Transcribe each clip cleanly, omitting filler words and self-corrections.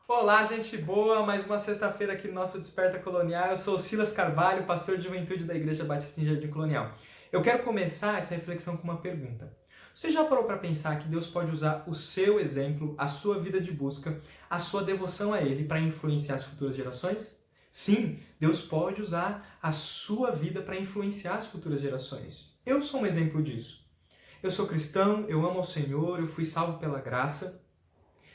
Olá, gente boa! Mais uma sexta-feira aqui no nosso Desperta Colonial. Eu sou o Silas Carvalho, pastor de juventude da Igreja Batista em Jardim Colonial. Eu quero começar essa reflexão com uma pergunta. Você já parou para pensar que Deus pode usar o seu exemplo, a sua vida de busca, a sua devoção a Ele para influenciar as futuras gerações? Sim, Deus pode usar a sua vida para influenciar as futuras gerações. Eu sou um exemplo disso. Eu sou cristão, eu amo ao Senhor, eu fui salvo pela graça.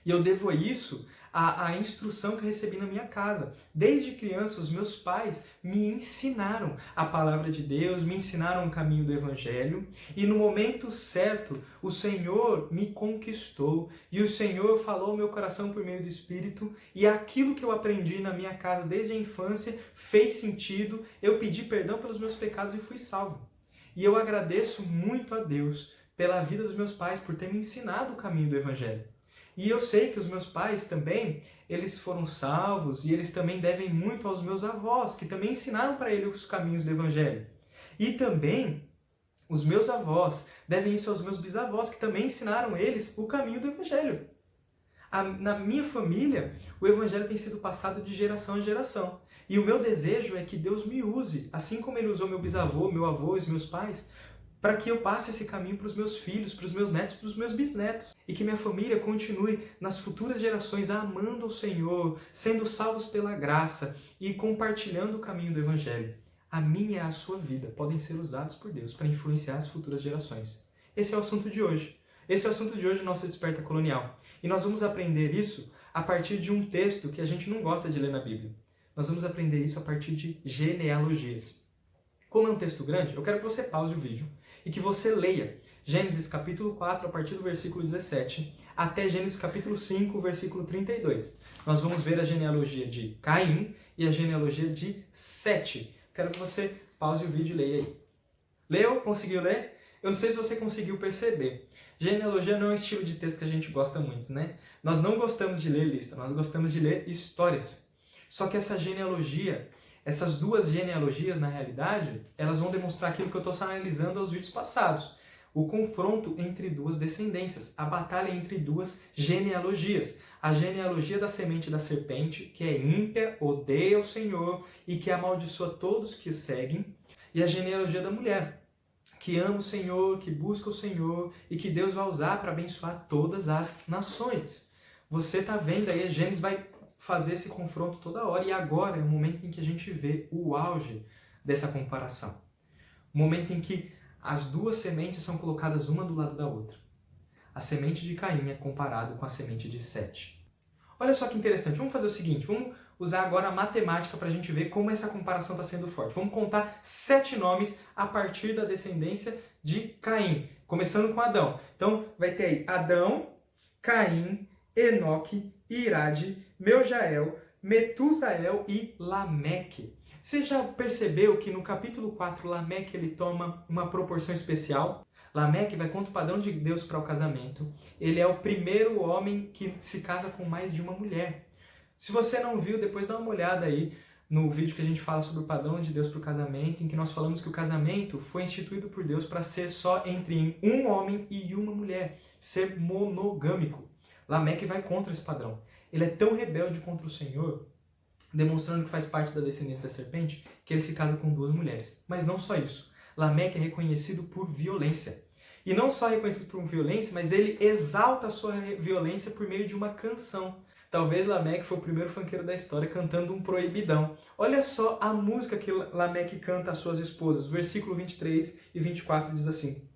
E eu devo isso à instrução que eu recebi na minha casa. Desde criança, os meus pais me ensinaram a palavra de Deus, me ensinaram o caminho do Evangelho. E no momento certo, o Senhor me conquistou. E o Senhor falou ao meu coração por meio do Espírito. E aquilo que eu aprendi na minha casa desde a infância fez sentido. Eu pedi perdão pelos meus pecados e fui salvo. E eu agradeço muito a Deus pela vida dos meus pais, por ter me ensinado o caminho do Evangelho. E eu sei que os meus pais também, eles foram salvos e eles também devem muito aos meus avós, que também ensinaram para eles os caminhos do Evangelho. E também os meus avós devem isso aos meus bisavós, que também ensinaram eles o caminho do Evangelho. Na minha família, o Evangelho tem sido passado de geração em geração. E o meu desejo é que Deus me use, assim como Ele usou meu bisavô, meu avô e os meus pais, para que eu passe esse caminho para os meus filhos, para os meus netos, para os meus bisnetos. E que minha família continue nas futuras gerações amando o Senhor, sendo salvos pela graça e compartilhando o caminho do Evangelho. A minha e a sua vida podem ser usados por Deus para influenciar as futuras gerações. Esse é o assunto de hoje. Esse é o assunto de hoje do nosso Desperta Colonial. E nós vamos aprender isso a partir de um texto que a gente não gosta de ler na Bíblia. Nós vamos aprender isso a partir de genealogias. Como é um texto grande, eu quero que você pause o vídeo e que você leia Gênesis capítulo 4, a partir do versículo 17, até Gênesis capítulo 5, versículo 32. Nós vamos ver a genealogia de Caim e a genealogia de Sete. Quero que você pause o vídeo e leia aí. Leu? Conseguiu ler? Eu não sei se você conseguiu perceber. Genealogia não é um estilo de texto que a gente gosta muito, né? Nós não gostamos de ler lista, nós gostamos de ler histórias. Só que essa genealogia, essas duas genealogias, na realidade, elas vão demonstrar aquilo que eu estou analisando aos vídeos passados. O confronto entre duas descendências, a batalha entre duas genealogias. A genealogia da semente da serpente, que é ímpia, odeia o Senhor e que amaldiçoa todos que o seguem. E a genealogia da mulher, que ama o Senhor, que busca o Senhor e que Deus vai usar para abençoar todas as nações. Você está vendo aí, a Gênesis vai fazer esse confronto toda hora, e agora é o momento em que a gente vê o auge dessa comparação. O momento em que as duas sementes são colocadas uma do lado da outra. A semente de Caim é comparada com a semente de Sete. Olha só que interessante, vamos fazer o seguinte, vamos usar agora a matemática para a gente ver como essa comparação está sendo forte. Vamos contar 7 nomes a partir da descendência de Caim, começando com Adão. Então vai ter aí Adão, Caim, Enoque, Irade, Meujael, Metusael e Lameque. Você já percebeu que no capítulo 4, Lameque ele toma uma proporção especial? Lameque vai contra o padrão de Deus para o casamento. Ele é o primeiro homem que se casa com mais de uma mulher. Se você não viu, depois dá uma olhada aí no vídeo que a gente fala sobre o padrão de Deus para o casamento, em que nós falamos que o casamento foi instituído por Deus para ser só entre um homem e uma mulher, ser monogâmico. Lameque vai contra esse padrão. Ele é tão rebelde contra o Senhor, demonstrando que faz parte da descendência da serpente, que ele se casa com 2 mulheres. Mas não só isso. Lameque é reconhecido por violência. E não só reconhecido por violência, mas ele exalta a sua violência por meio de uma canção. Talvez Lameque foi o primeiro funkeiro da história cantando um proibidão. Olha só a música que Lameque canta às suas esposas. Versículo 23 e 24 diz assim: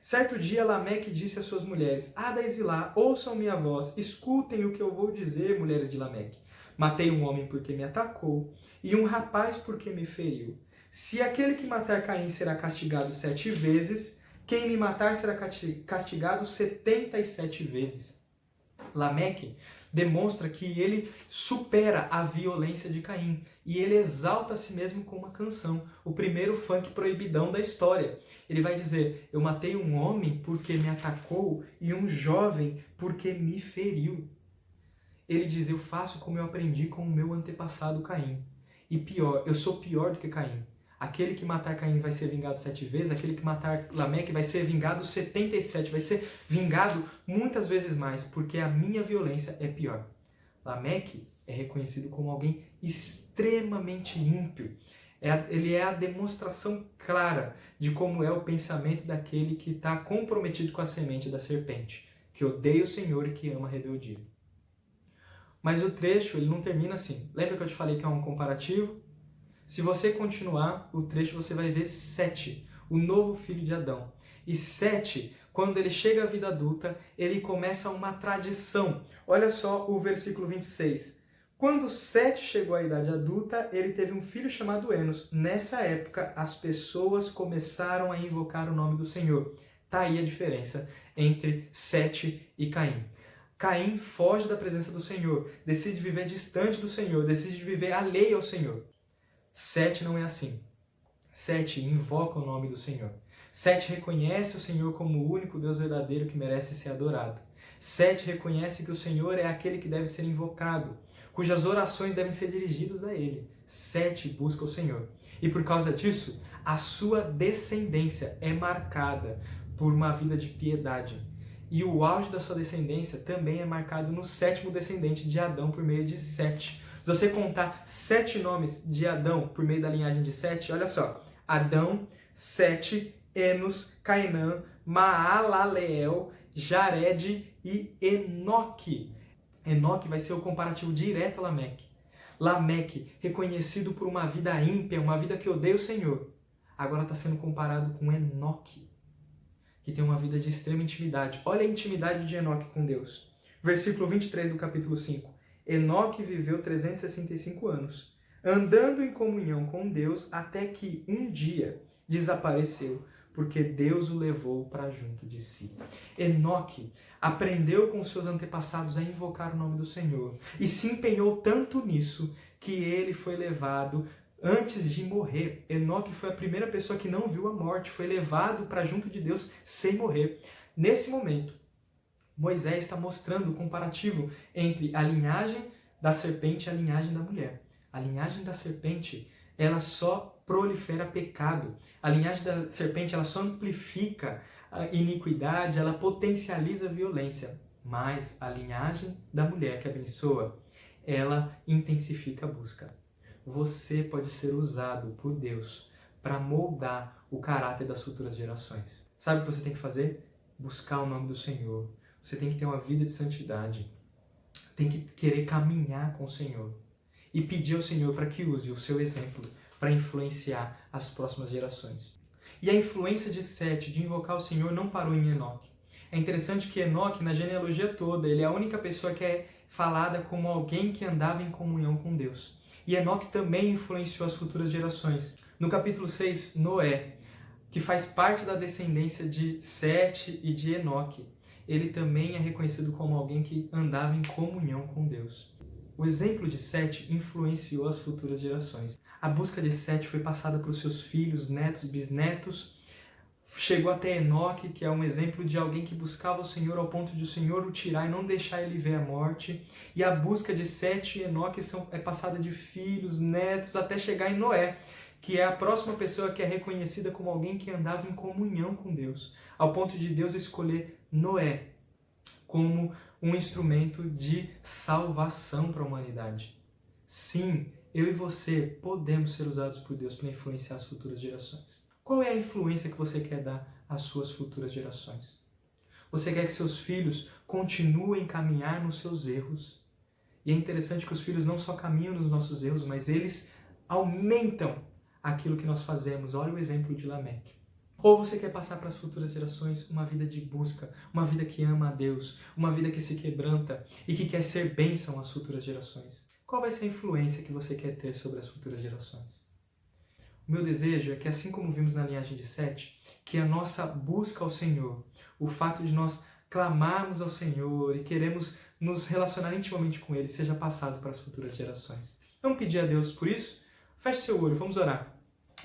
Certo dia Lameque disse às suas mulheres: Ada e Zilá, ouçam minha voz, escutem o que eu vou dizer, mulheres de Lameque. Matei um homem porque me atacou, e um rapaz porque me feriu. Se aquele que matar Caim será castigado 7 vezes, quem me matar será castigado 77 vezes. Lameque demonstra que ele supera a violência de Caim e ele exalta a si mesmo com uma canção, o primeiro funk proibidão da história. Ele vai dizer: eu matei um homem porque me atacou e um jovem porque me feriu. Ele diz: eu faço como eu aprendi com o meu antepassado Caim. E pior, eu sou pior do que Caim. Aquele que matar Caim vai ser vingado 7 vezes, aquele que matar Lameque vai ser vingado 77, vai ser vingado muitas vezes mais, porque a minha violência é pior. Lameque é reconhecido como alguém extremamente ímpio. Ele é a demonstração clara de como é o pensamento daquele que está comprometido com a semente da serpente, que odeia o Senhor e que ama a rebeldia. Mas o trecho ele não termina assim. Lembra que eu te falei que é um comparativo? Se você continuar o trecho, você vai ver Sete, o novo filho de Adão. E Sete, quando ele chega à vida adulta, ele começa uma tradição. Olha só o versículo 26. Quando Sete chegou à idade adulta, ele teve um filho chamado Enos. Nessa época, as pessoas começaram a invocar o nome do Senhor. Tá aí a diferença entre Sete e Caim. Caim foge da presença do Senhor, decide viver distante do Senhor, decide viver alheio ao Senhor. Sete não é assim. Sete invoca o nome do Senhor. Sete reconhece o Senhor como o único Deus verdadeiro que merece ser adorado. Sete reconhece que o Senhor é aquele que deve ser invocado, cujas orações devem ser dirigidas a Ele. Sete busca o Senhor. E por causa disso, a sua descendência é marcada por uma vida de piedade. E o auge da sua descendência também é marcado no sétimo descendente de Adão por meio de Sete. Se você contar 7 nomes de Adão por meio da linhagem de Sete, olha só. Adão, Sete, Enos, Cainã, Maalaleel, Jared e Enoque. Enoque vai ser o comparativo direto a Lameque. Lameque, reconhecido por uma vida ímpia, uma vida que odeia o Senhor, agora está sendo comparado com Enoque, que tem uma vida de extrema intimidade. Olha a intimidade de Enoque com Deus. Versículo 23 do capítulo 5. Enoque viveu 365 anos, andando em comunhão com Deus, até que um dia desapareceu, porque Deus o levou para junto de si. Enoque aprendeu com seus antepassados a invocar o nome do Senhor e se empenhou tanto nisso que ele foi levado antes de morrer. Enoque foi a primeira pessoa que não viu a morte, foi levado para junto de Deus sem morrer. Nesse momento, Moisés está mostrando o comparativo entre a linhagem da serpente e a linhagem da mulher. A linhagem da serpente, ela só prolifera pecado. A linhagem da serpente, ela só amplifica a iniquidade, ela potencializa a violência. Mas a linhagem da mulher que abençoa, ela intensifica a busca. Você pode ser usado por Deus para moldar o caráter das futuras gerações. Sabe o que você tem que fazer? Buscar o nome do Senhor. Você tem que ter uma vida de santidade. Tem que querer caminhar com o Senhor. E pedir ao Senhor para que use o seu exemplo para influenciar as próximas gerações. E a influência de Sete de invocar o Senhor não parou em Enoque. É interessante que Enoque, na genealogia toda, ele é a única pessoa que é falada como alguém que andava em comunhão com Deus. E Enoque também influenciou as futuras gerações. No capítulo 6, Noé, que faz parte da descendência de Sete e de Enoque, ele também é reconhecido como alguém que andava em comunhão com Deus. O exemplo de Sete influenciou as futuras gerações. A busca de Sete foi passada para os seus filhos, netos, bisnetos. Chegou até Enoque, que é um exemplo de alguém que buscava o Senhor ao ponto de o Senhor o tirar e não deixar ele ver a morte. E a busca de Sete e Enoque é passada de filhos, netos, até chegar em Noé, que é a próxima pessoa que é reconhecida como alguém que andava em comunhão com Deus, ao ponto de Deus escolher Noé como um instrumento de salvação para a humanidade. Sim, eu e você podemos ser usados por Deus para influenciar as futuras gerações. Qual é a influência que você quer dar às suas futuras gerações? Você quer que seus filhos continuem a caminhar nos seus erros? E é interessante que os filhos não só caminham nos nossos erros, mas eles aumentam aquilo que nós fazemos. Olha o exemplo de Lameque. Ou você quer passar para as futuras gerações uma vida de busca, uma vida que ama a Deus, uma vida que se quebranta e que quer ser bênção às futuras gerações? Qual vai ser a influência que você quer ter sobre as futuras gerações? O meu desejo é que, assim como vimos na linhagem de Sete, que a nossa busca ao Senhor, o fato de nós clamarmos ao Senhor e queremos nos relacionar intimamente com Ele, seja passado para as futuras gerações. Vamos pedir a Deus por isso? Feche seu olho, vamos orar.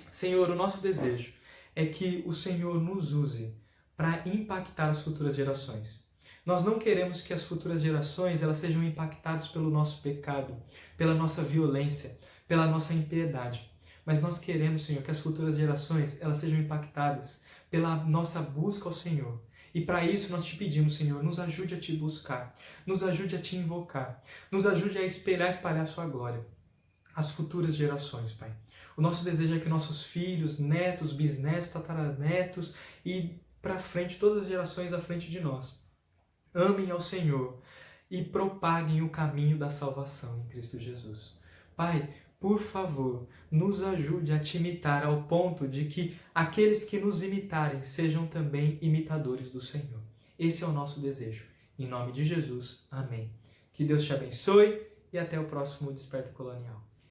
Senhor, o nosso desejo é que o Senhor nos use para impactar as futuras gerações. Nós não queremos que as futuras gerações elas sejam impactadas pelo nosso pecado, pela nossa violência, pela nossa impiedade. Mas nós queremos, Senhor, que as futuras gerações elas sejam impactadas pela nossa busca ao Senhor E para isso nós te pedimos, Senhor, nos ajude a te buscar, nos ajude a te invocar, nos ajude a espalhar a sua glória às futuras gerações, Pai. O nosso desejo é que nossos filhos, netos, bisnetos, tataranetos e para frente, todas as gerações à frente de nós, amem ao Senhor e propaguem o caminho da salvação em Cristo Jesus. Pai, por favor, nos ajude a te imitar ao ponto de que aqueles que nos imitarem sejam também imitadores do Senhor. Esse é o nosso desejo. Em nome de Jesus, amém. Que Deus te abençoe e até o próximo Desperta Colonial.